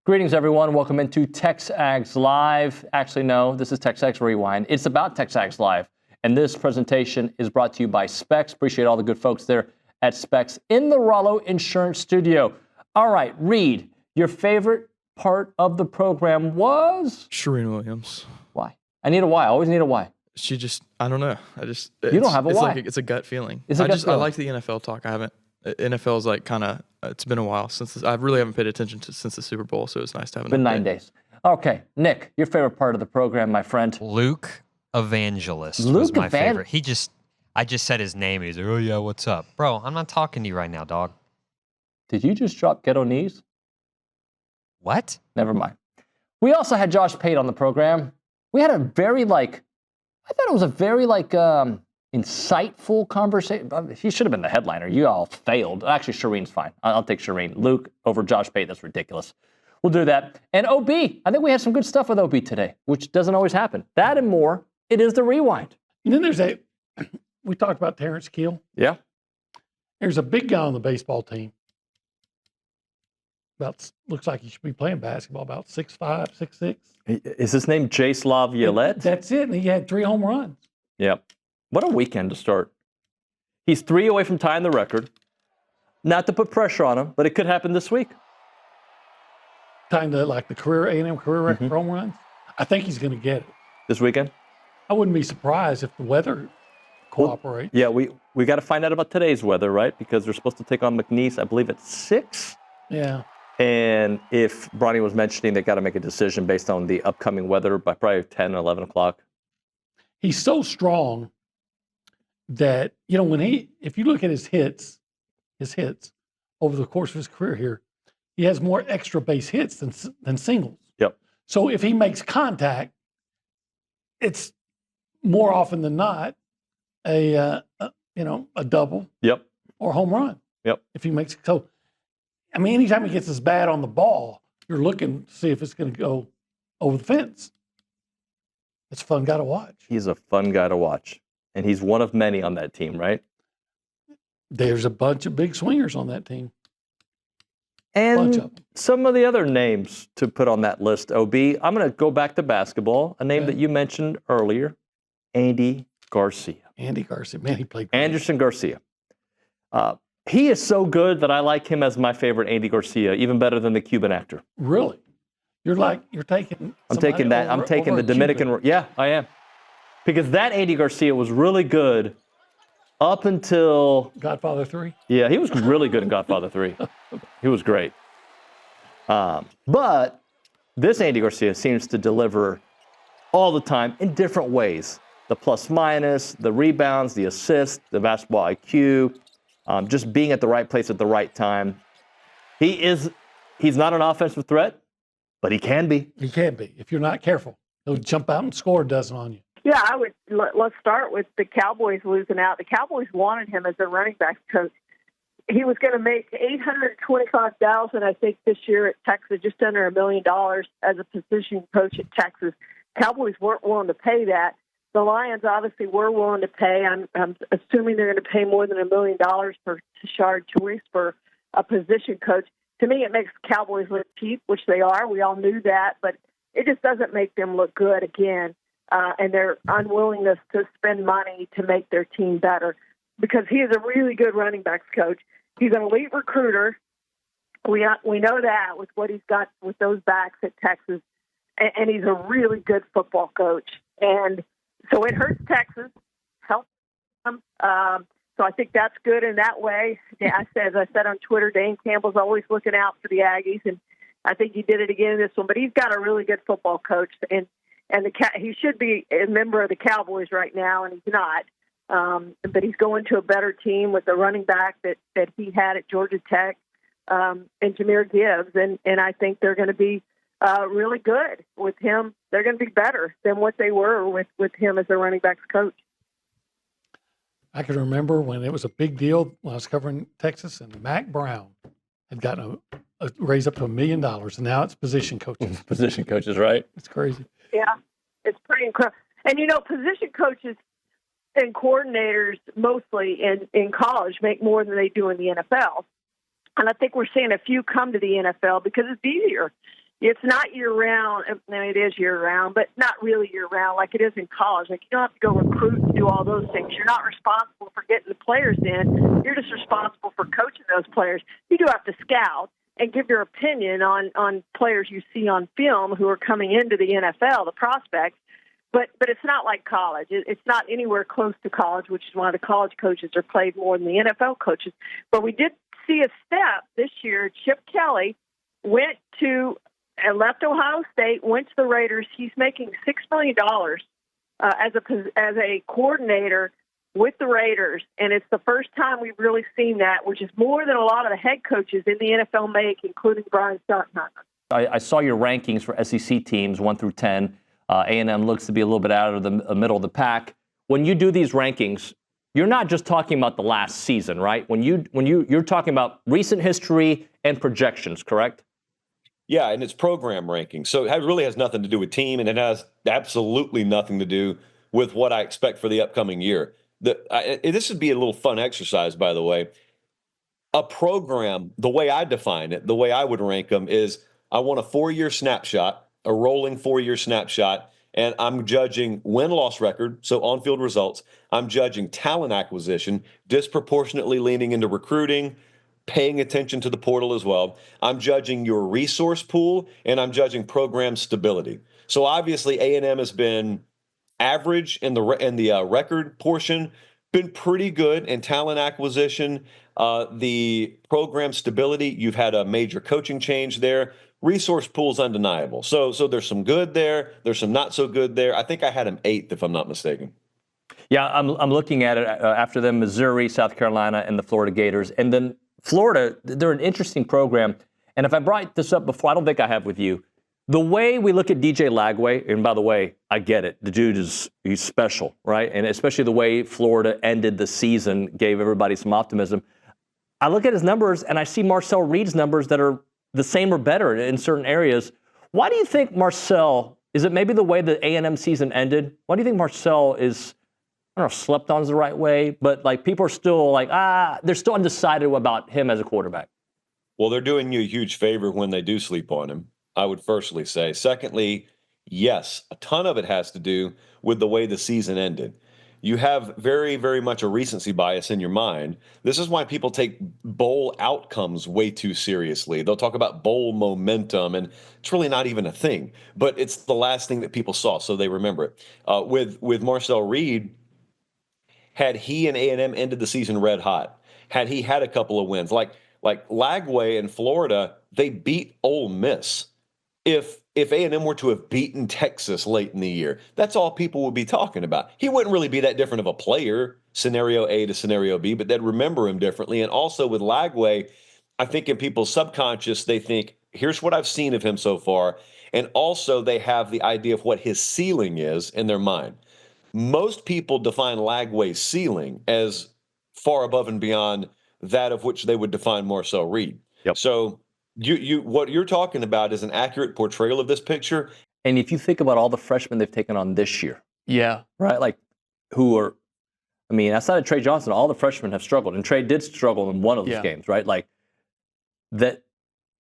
Greetings, everyone. Welcome into TexAgs Live. Actually, no, this is TexAgs Rewind. It's about TexAgs Live. And this presentation is brought to you by Specs. Appreciate all the good folks there at Specs in the Rollo Insurance Studio. All right, Reed, your favorite part of the program was? Charean Williams. Why? I need a why. I always need a why. She just, I don't know. You don't have a why. It's a gut feeling. It's a gut feeling. I like the NFL talk. NFL is like kind of, it's been a while since I really haven't paid attention to since the Super Bowl, so it's nice to have an update. Been 9 days. Okay, Nick, your favorite part of the program, my friend? Luke Evangelist was my favorite. I just said his name. He's like, oh yeah, what's up? Bro, I'm not talking to you right now, dog. Did you just drop ghetto knees? What? Never mind. We also had Josh Pate on the program. We had a very, insightful conversation. He should have been the headliner. You all failed. Actually, Charean's fine. I'll take Charean. Luke over Josh Pate. That's ridiculous. We'll do that. And OB. I think we had some good stuff with OB today, which doesn't always happen. That and more. It is the Rewind. And then we talked about Terrence Keel. Yeah. There's a big guy on the baseball team. Looks like he should be playing basketball, about 6'5", 6'6". Is his name Jace Laviolette? That's it. And he had 3 home runs. Yep. What a weekend to start. He's 3 away from tying the record. Not to put pressure on him, but it could happen this week. Tying the career A&M career record for home runs. I think he's going to get it. This weekend? I wouldn't be surprised if the weather cooperates. Yeah, we got to find out about today's weather, right? Because they're supposed to take on McNeese, I believe, at 6. Yeah. And if Bronny was mentioning, they got to make a decision based on the upcoming weather by probably 10 or 11 o'clock. He's so strong that, if you look at his hits over the course of his career here, he has more extra base hits than singles. Yep. So if he makes contact, it's more often than not a double. Yep. Or home run. Yep. If he makes so. I mean, anytime he gets his bat on the ball, you're looking to see if it's going to go over the fence. It's a fun guy to watch. He's a fun guy to watch. And he's one of many on that team, right? There's a bunch of big swingers on that team. And some of the other names to put on that list, OB. I'm going to go back to basketball, a name that you mentioned earlier, Andy Garcia. Andy Garcia. Man, he played great. Anderson Garcia. He is so good that I like him as my favorite Andy Garcia, even better than the Cuban actor. Really? You're taking I'm taking that. I'm taking the Dominican. Yeah, I am. Because that Andy Garcia was really good up until Godfather 3? Yeah, he was really good in Godfather 3. He was great. But this Andy Garcia seems to deliver all the time in different ways. The plus minus, the rebounds, the assists, the basketball IQ, just being at the right place at the right time. He's not an offensive threat, but he can be. He can be. If you're not careful, he'll jump out and score a dozen on you. Yeah, let's start with the Cowboys losing out. The Cowboys wanted him as a running back coach. He was going to make $825,000, I think, this year at Texas, just under $1 million as a position coach at Texas. Cowboys weren't willing to pay that. The Lions obviously were willing to pay. I'm assuming they're going to pay more than $1 million for Tashard Choice for a position coach. To me, it makes Cowboys look cheap, which they are. We all knew that, but it just doesn't make them look good again. And their unwillingness to spend money to make their team better, because he is a really good running backs coach. He's an elite recruiter. We know that with what he's got with those backs at Texas, and he's a really good football coach. And so it hurts Texas, helps them. So I think that's good in that way. As I said on Twitter, Dane Campbell's always looking out for the Aggies, and I think he did it again in this one. But he's got a really good football coach, and he should be a member of the Cowboys right now, and he's not. But he's going to a better team with the running back that he had at Georgia Tech, and Jahmyr Gibbs, and I think they're going to be really good with him. They're going to be better than what they were with him as a running backs coach. I can remember when it was a big deal when I was covering Texas, and Mac Brown had gotten a raise up to $1 million, and now it's position coaches. Position coaches, right? It's crazy. Yeah, it's pretty incredible. And, position coaches and coordinators mostly in college make more than they do in the NFL. And I think we're seeing a few come to the NFL because it's easier. It's not year-round. I mean, it is year-round, but not really year-round like it is in college. Like, you don't have to go recruit and do all those things. You're not responsible for getting the players in. You're just responsible for coaching those players. You do have to scout and give your opinion on players you see on film who are coming into the NFL, the prospects. But it's not like college. It's not anywhere close to college, which is why the college coaches are paid more than the NFL coaches. But we did see a step this year. Chip Kelly left Ohio State, went to the Raiders. He's making $6 million as a coordinator with the Raiders, and it's the first time we've really seen that, which is more than a lot of the head coaches in the NFL make, including Brian Stottenheimer. I saw your rankings for SEC teams 1 through 10. A&M looks to be a little bit out of the middle of the pack. When you do these rankings, you're not just talking about the last season, right? You're talking about recent history and projections, correct? Yeah, and it's program ranking. So it really has nothing to do with team, and it has absolutely nothing to do with what I expect for the upcoming year. This would be a little fun exercise, by the way. A program, the way I define it, the way I would rank them is I want a 4-year snapshot, a rolling 4-year snapshot, and I'm judging win-loss record, so on-field results. I'm judging talent acquisition, disproportionately leaning into recruiting, paying attention to the portal as well. I'm judging your resource pool, and I'm judging program stability. So obviously A&M has been average in the record portion, been pretty good in talent acquisition. The program stability, you've had a major coaching change there. Resource pool's undeniable. So there's some good there. There's some not so good there. I think I had him 8th, if I'm not mistaken. Yeah, I'm looking at it after them, Missouri, South Carolina, and the Florida Gators. And then Florida, they're an interesting program. And if I brought this up before, I don't think I have with you. The way we look at DJ Lagway, and by the way, I get it. The dude he's special, right? And especially the way Florida ended the season gave everybody some optimism. I look at his numbers, and I see Marcel Reed's numbers that are the same or better in certain areas. Why do you think Marcel, is it maybe the way the A&M season ended? Why do you think Marcel is, I don't know if slept on is the right way, but like people are still like, they're still undecided about him as a quarterback? Well, they're doing you a huge favor when they do sleep on him, I would firstly say. Secondly, yes, a ton of it has to do with the way the season ended. You have very, very much a recency bias in your mind. This is why people take bowl outcomes way too seriously. They'll talk about bowl momentum, and it's really not even a thing. But it's the last thing that people saw, so they remember it. With Marcel Reed, had he and A&M ended the season red hot, had he had a couple of wins, like Lagway in Florida, they beat Ole Miss. If A&M were to have beaten Texas late in the year, that's all people would be talking about. He wouldn't really be that different of a player, scenario A to scenario B, but they'd remember him differently. And also with Lagway, I think in people's subconscious, they think, here's what I've seen of him so far. And also they have the idea of what his ceiling is in their mind. Most people define Lagway's ceiling as far above and beyond that of which they would define Marcel Reed. Yep. So what you're talking about is an accurate portrayal of this picture. And if you think about all the freshmen they've taken on this year, Yeah. right? Like outside of Trey Johnson, all the freshmen have struggled. And Trey did struggle in one of those games, right? Like that,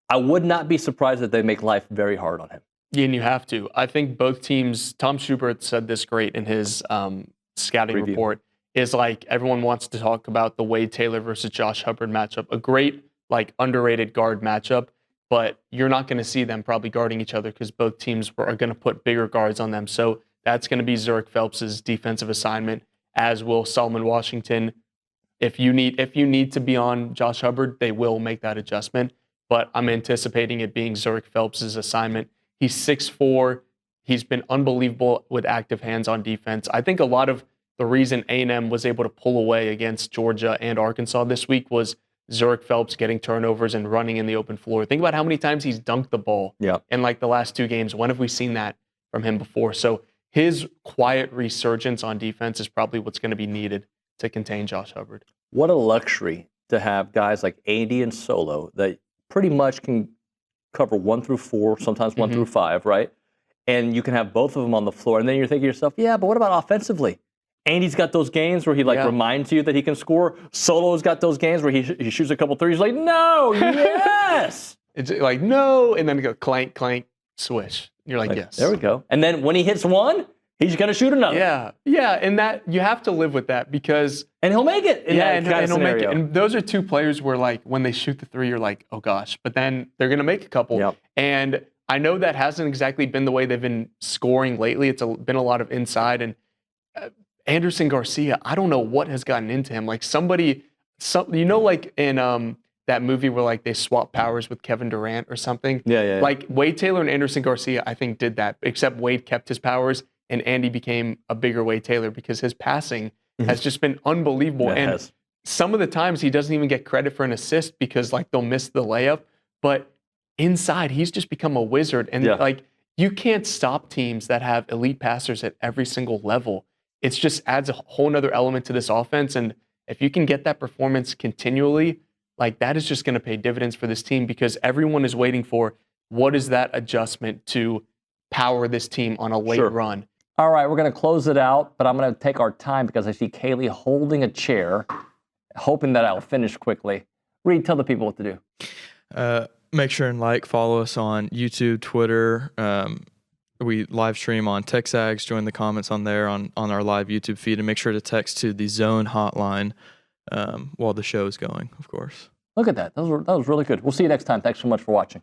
I would not be surprised that they make life very hard on him. Yeah, and you have to. I think both teams, Tom Schubert said this great in his scouting report, is like everyone wants to talk about the Wade Taylor versus Josh Hubbard matchup, a great, like underrated guard matchup, but you're not going to see them probably guarding each other because both teams are going to put bigger guards on them. So that's going to be Zurich Phelps' defensive assignment, as will Solomon Washington. If you need to be on Josh Hubbard, they will make that adjustment, but I'm anticipating it being Zurich Phelps' assignment. He's 6'4". He's been unbelievable with active hands on defense. I think a lot of the reason A&M was able to pull away against Georgia and Arkansas this week was Zurich Phelps getting turnovers and running in the open floor. Think about how many times he's dunked the ball in like the last 2 games. When have we seen that from him before? So his quiet resurgence on defense is probably what's going to be needed to contain Josh Hubbard. What a luxury to have guys like Andy and Solo that pretty much can cover 1 through 4, sometimes 1 through 5, right? And you can have both of them on the floor. And then you're thinking to yourself, yeah, but what about offensively? Andy's got those games where he reminds you that he can score. Solo's got those games where he shoots a couple threes. Like, no, yes. It's like, no, and then go clank, clank, swish. You're like, yes. There we go. And then when he hits one, he's going to shoot another. Yeah, and that you have to live with that because and he'll make it. And he'll make it. And those are two players where like when they shoot the three, you're like, oh gosh, but then they're going to make a couple. Yep. And I know that hasn't exactly been the way they've been scoring lately. It's been a lot of inside. And Anderson Garcia, I don't know what has gotten into him. Like like in that movie where like they swap powers with Kevin Durant or something. Yeah. Like Wade Taylor and Anderson Garcia, I think did that, except Wade kept his powers and Andy became a bigger Wade Taylor because his passing has just been unbelievable. Yeah, and some of the times he doesn't even get credit for an assist because like they'll miss the layup. But inside, he's just become a wizard. And like you can't stop teams that have elite passers at every single level. It just adds a whole nother element to this offense. And if you can get that performance continually, like that is just going to pay dividends for this team because everyone is waiting for what is that adjustment to power this team on a late run. All right, we're going to close it out, but I'm going to take our time because I see Kaylee holding a chair, hoping that I'll finish quickly. Reed, tell the people what to do. Make sure and follow us on YouTube, Twitter. We live stream on TexAgs. Join the comments on there on our live YouTube feed, and make sure to text to the Zone hotline while the show is going, of course. Look at that. That was really good. We'll see you next time. Thanks so much for watching.